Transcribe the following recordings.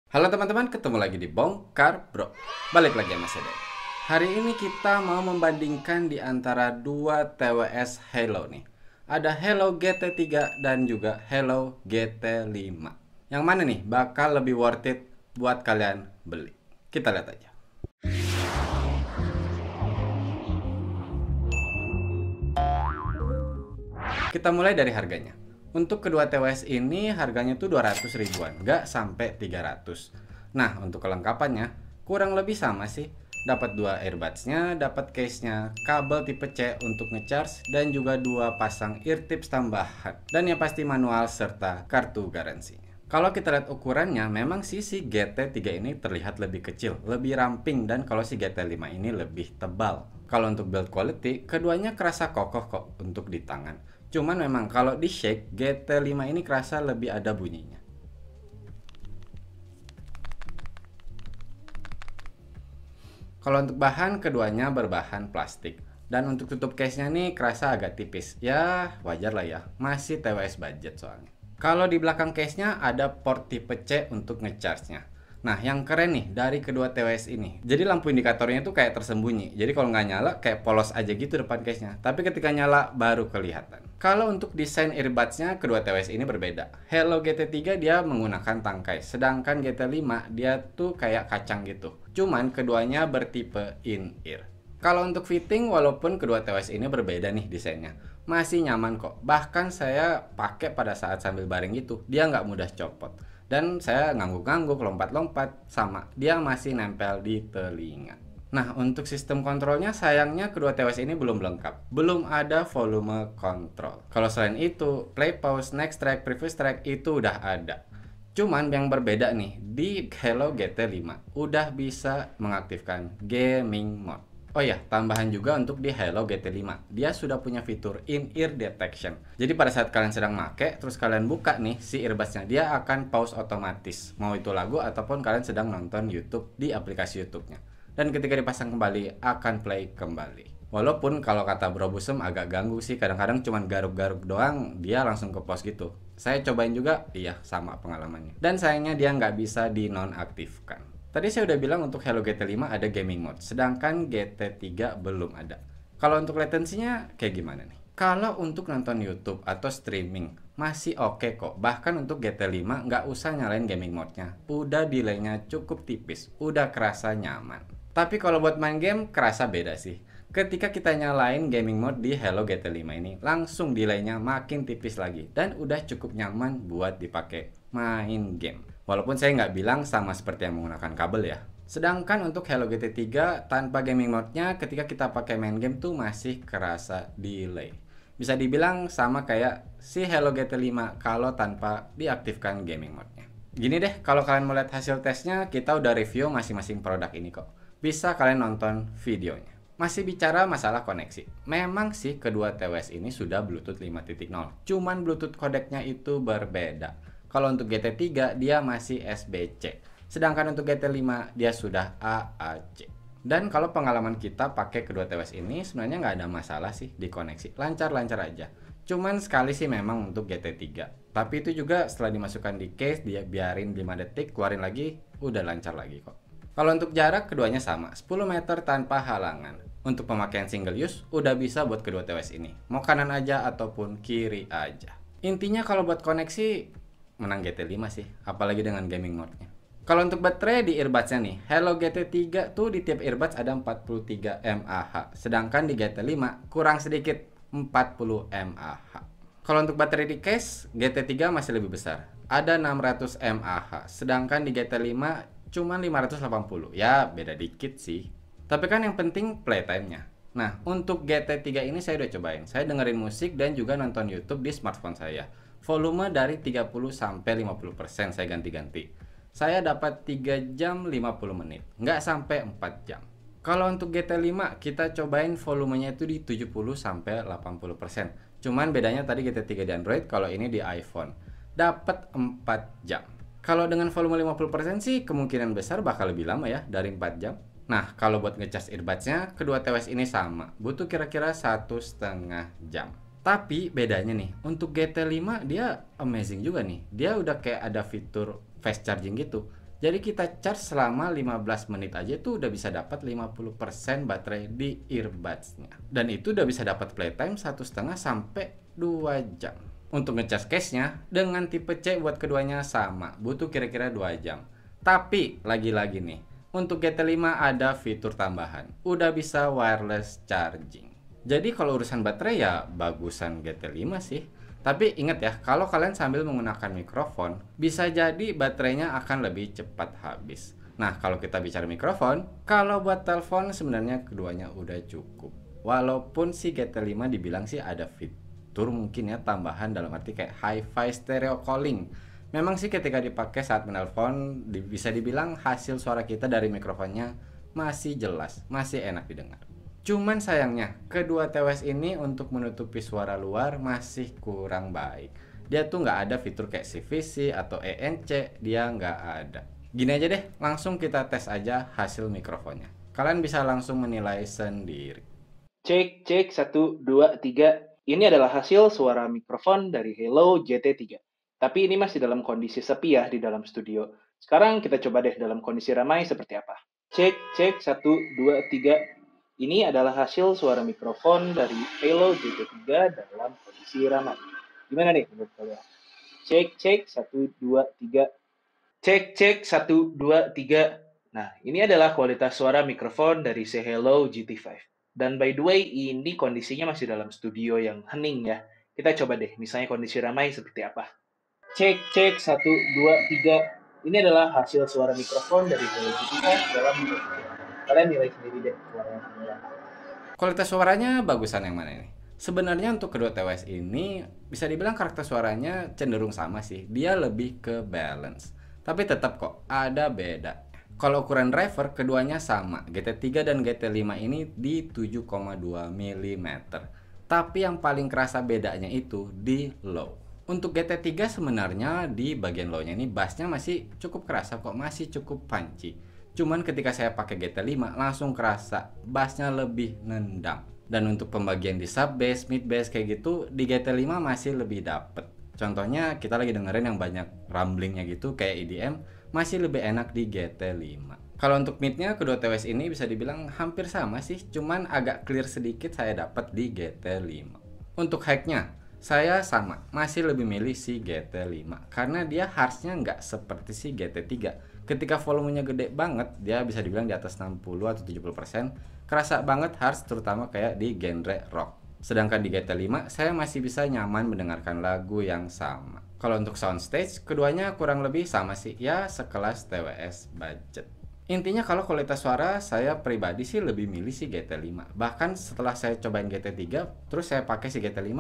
Halo teman-teman, ketemu lagi di Bongkar Bro. Balik lagi sama saya. Hari ini kita mau membandingkan di antara dua TWS Halo nih. Ada Halo GT3 dan juga Halo GT5. Yang mana nih bakal lebih worth it buat kalian beli? Kita lihat aja. Kita mulai dari harganya. Untuk kedua TWS ini harganya tuh 200 ribuan, nggak sampai 300. Nah, untuk kelengkapannya kurang lebih sama sih. Dapat dua earbudsnya, dapat case-nya, kabel tipe C untuk ngecharge, dan juga dua pasang ear tips tambahan. Dan yang pasti manual serta kartu garansinya. Kalau kita lihat ukurannya, memang sih si GT3 ini terlihat lebih kecil, lebih ramping, dan kalau si GT5 ini lebih tebal. Kalau untuk build quality, keduanya kerasa kokoh kok untuk di tangan. Cuman memang kalau di shake, GT5 ini kerasa lebih ada bunyinya. Kalau untuk bahan, keduanya berbahan plastik. Dan untuk tutup case-nya nih kerasa agak tipis. Ya, wajar lah ya. Masih TWS budget soalnya. Kalau di belakang case-nya ada port tipe C untuk ngecharge-nya. Nah, yang keren nih dari kedua TWS ini. Jadi lampu indikatornya tuh kayak tersembunyi. Jadi kalau nggak nyala kayak polos aja gitu depan case-nya. Tapi ketika nyala baru kelihatan. Kalau untuk desain earbuds-nya kedua TWS ini berbeda. Halo GT3 dia menggunakan tangkai. Sedangkan GT5 dia tuh kayak kacang gitu. Cuman keduanya bertipe in-ear. Kalau untuk fitting, walaupun kedua TWS ini berbeda nih desainnya, masih nyaman kok. Bahkan saya pakai pada saat sambil baring gitu, dia nggak mudah copot. Dan saya ngangguk-ngangguk, lompat-lompat, sama. Dia masih nempel di telinga. Nah, untuk sistem kontrolnya sayangnya kedua TWS ini belum lengkap. Belum ada volume kontrol. Kalau selain itu, play, pause, next track, previous track itu udah ada. Cuman yang berbeda nih, di Halo GT5 udah bisa mengaktifkan gaming mode. Oh ya, tambahan juga untuk di Halo GT5. Dia sudah punya fitur in-ear detection. Jadi pada saat kalian sedang make, terus kalian buka nih si earbudsnya, dia akan pause otomatis. Mau itu lagu ataupun kalian sedang nonton YouTube di aplikasi YouTube-nya. Dan ketika dipasang kembali, akan play kembali. Walaupun kalau kata Bro Busem agak ganggu sih, kadang-kadang cuman garuk-garuk doang, dia langsung ke pause gitu. Saya cobain juga, iya sama pengalamannya. Dan sayangnya dia nggak bisa dinonaktifkan. Tadi saya udah bilang untuk Halo GT5 ada gaming mode, sedangkan GT3 belum ada. Kalau untuk latensinya kayak gimana nih? Kalau untuk nonton YouTube atau streaming masih oke kok. Bahkan untuk GT5 nggak usah nyalain gaming mode-nya. Udah delaynya cukup tipis, udah kerasa nyaman. Tapi kalau buat main game kerasa beda sih. Ketika kita nyalain gaming mode di Halo GT5 ini, langsung delaynya makin tipis lagi dan udah cukup nyaman buat dipakai main game. Walaupun saya nggak bilang sama seperti yang menggunakan kabel ya. Sedangkan untuk Halo GT3 tanpa gaming mode-nya ketika kita pakai main game tuh masih kerasa delay. Bisa dibilang sama kayak si Halo GT5 kalau tanpa diaktifkan gaming mode-nya. Gini deh, kalau kalian mau lihat hasil tesnya, kita udah review masing-masing produk ini kok. Bisa kalian nonton videonya. Masih bicara masalah koneksi. Memang sih kedua TWS ini sudah Bluetooth 5.0. Cuman Bluetooth kodeknya itu berbeda. Kalau untuk GT3 dia masih SBC. Sedangkan untuk GT5 dia sudah AAC. Dan kalau pengalaman kita pakai kedua TWS ini sebenarnya nggak ada masalah sih di koneksi. Lancar-lancar aja. Cuman sekali sih memang untuk GT3. Tapi itu juga setelah dimasukkan di case, dia biarin 5 detik, keluarin lagi, udah lancar lagi kok. Kalau untuk jarak keduanya sama, 10 meter tanpa halangan. Untuk pemakaian single use udah bisa buat kedua TWS ini. Mau kanan aja ataupun kiri aja. Intinya kalau buat koneksi menang GT5 sih, apalagi dengan gaming mode-nya. Kalau untuk baterai di earbuds-nya nih, Halo GT3 tuh di tiap earbuds ada 43 mAh, sedangkan di GT5 kurang sedikit 40 mAh. Kalau untuk baterai di case, GT3 masih lebih besar, ada 600 mAh, sedangkan di GT5 cuma 580. Ya, beda dikit sih. Tapi kan yang penting playtime-nya. Nah, untuk GT3 ini saya udah cobain. Saya dengerin musik dan juga nonton YouTube di smartphone saya. Volume dari 30 sampai 50% saya ganti-ganti. Saya dapat 3 jam 50 menit, nggak sampai 4 jam. Kalau untuk GT5 kita cobain volumenya itu di 70 sampai 80%. Cuman bedanya tadi GT3 di Android, kalau ini di iPhone. Dapat 4 jam. Kalau dengan volume 50% sih kemungkinan besar bakal lebih lama ya dari 4 jam. Nah, kalau buat ngecas earbuds-nya, kedua TWS ini sama. Butuh kira-kira 1,5 jam. Tapi bedanya nih, untuk GT5 dia amazing juga nih. Dia udah kayak ada fitur fast charging gitu. Jadi kita charge selama 15 menit aja tuh udah bisa dapat 50% baterai di earbuds-nya. Dan itu udah bisa dapat playtime 1,5 sampai 2 jam. Untuk ngecas case-nya dengan tipe C buat keduanya sama, butuh kira-kira 2 jam. Tapi lagi-lagi nih, untuk GT5 ada fitur tambahan, udah bisa wireless charging. Jadi kalau urusan baterai ya bagusan GT5 sih. Tapi ingat ya, kalau kalian sambil menggunakan mikrofon, bisa jadi baterainya akan lebih cepat habis. Nah, kalau kita bicara mikrofon, kalau buat telepon sebenarnya keduanya udah cukup. Walaupun si GT5 dibilang sih ada fitur mungkin ya tambahan dalam arti kayak hi-fi stereo calling. Memang sih ketika dipakai saat menelpon, bisa dibilang hasil suara kita dari mikrofonnya masih jelas, masih enak didengar. Cuman sayangnya, kedua TWS ini untuk menutupi suara luar masih kurang baik. Dia tuh nggak ada fitur kayak CVC atau ENC, dia nggak ada. Gini aja deh, langsung kita tes aja hasil mikrofonnya. Kalian bisa langsung menilai sendiri. Cek, cek, 1, 2, 3. Ini adalah hasil suara mikrofon dari Hello GT3. Tapi ini masih dalam kondisi sepi ya di dalam studio. Sekarang kita coba deh dalam kondisi ramai seperti apa. Cek, cek, 1, 2, 3. Ini adalah hasil suara mikrofon dari Hello GT3 dalam kondisi ramai. Gimana nih menurut kalian? Cek, cek, 1, 2, 3. Cek, cek, 1, 2, 3. Nah, ini adalah kualitas suara mikrofon dari Hello GT5. Dan by the way, ini kondisinya masih dalam studio yang hening ya. Kita coba deh, misalnya kondisi ramai seperti apa. Cek, cek, 1, 2, 3. Ini adalah hasil suara mikrofon dari Hello GT5 dalam kondisi ramai. Kalian nilai sendiri deh suaranya semua. Kualitas suaranya bagusan yang mana ini? Sebenarnya untuk kedua TWS ini bisa dibilang karakter suaranya cenderung sama sih. Dia lebih ke balance. Tapi tetap kok ada beda. Kalau ukuran driver keduanya sama. GT3 dan GT5 ini di 7,2 mm. Tapi yang paling kerasa bedanya itu di low. Untuk GT3 sebenarnya di bagian low-nya ini bassnya masih cukup kerasa kok, masih cukup punchy. Cuman ketika saya pakai GT5 langsung kerasa bassnya lebih nendang. Dan untuk pembagian di sub bass, mid bass kayak gitu di GT5 masih lebih dapet. Contohnya kita lagi dengerin yang banyak rumblingnya gitu kayak EDM, masih lebih enak di GT5. Kalau untuk midnya kedua TWS ini bisa dibilang hampir sama sih, cuman agak clear sedikit saya dapat di GT5. Untuk high-nya saya sama, masih lebih milih si GT5 karena dia harusnya nggak seperti si GT3. Ketika volumenya gede banget, dia bisa dibilang di atas 60 atau 70%, kerasa banget harsh terutama kayak di genre rock. Sedangkan di GT5 saya masih bisa nyaman mendengarkan lagu yang sama. Kalau untuk soundstage, keduanya kurang lebih sama sih, ya sekelas TWS budget. Intinya kalau kualitas suara saya pribadi sih lebih milih si GT5. Bahkan setelah saya cobain GT3, terus saya pakai si GT5,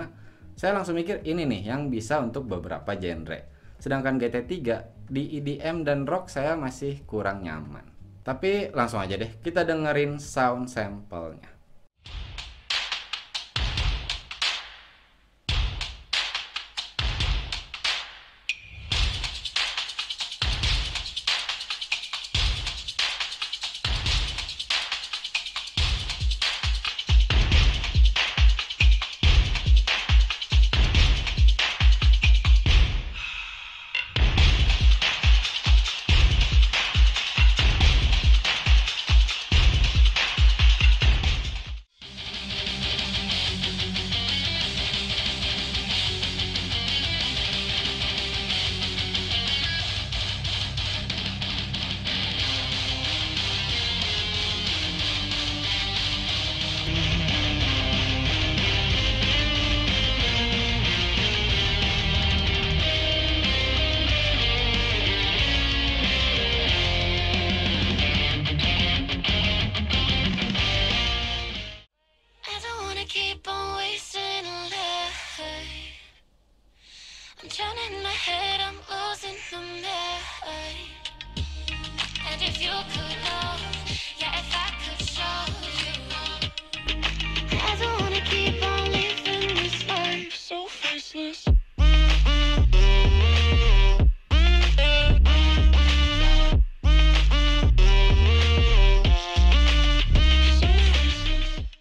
saya langsung mikir ini nih yang bisa untuk beberapa genre. Sedangkan GT3 di EDM dan rock saya masih kurang nyaman. Tapi langsung aja deh kita dengerin sound sample-nya.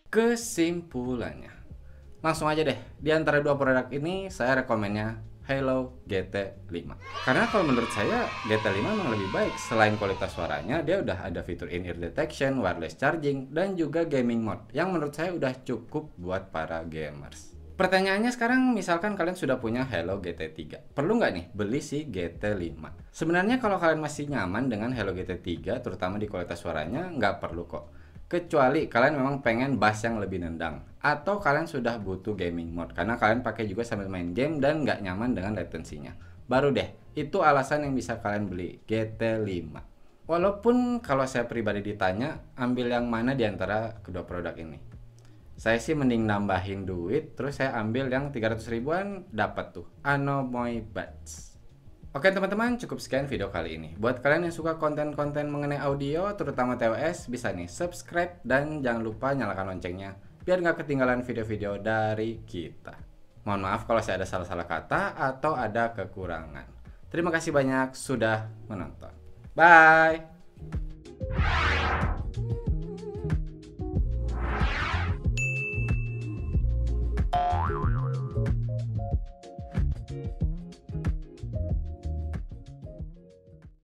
Kesimpulannya, langsung aja deh, di antara dua produk ini saya rekomennya Halo GT5. Karena kalau menurut saya GT5 memang lebih baik. Selain kualitas suaranya, dia udah ada fitur in-ear detection, wireless charging, dan juga gaming mode yang menurut saya udah cukup buat para gamers. Pertanyaannya sekarang, misalkan kalian sudah punya Hello GT3, perlu nggak nih beli si GT5? Sebenarnya kalau kalian masih nyaman dengan Hello GT3, terutama di kualitas suaranya, nggak perlu kok. Kecuali kalian memang pengen bass yang lebih nendang, atau kalian sudah butuh gaming mode, karena kalian pakai juga sambil main game dan nggak nyaman dengan latensinya. Baru deh, itu alasan yang bisa kalian beli GT5. Walaupun kalau saya pribadi ditanya, ambil yang mana di antara kedua produk ini? Saya sih mending nambahin duit, terus saya ambil yang 300 ribuan, dapat tuh Anomoi Buds. Oke teman-teman, cukup sekian video kali ini. Buat kalian yang suka konten-konten mengenai audio, terutama TWS, bisa nih subscribe dan jangan lupa nyalakan loncengnya, biar nggak ketinggalan video-video dari kita. Mohon maaf kalau saya ada salah-salah kata atau ada kekurangan. Terima kasih banyak sudah menonton. Bye!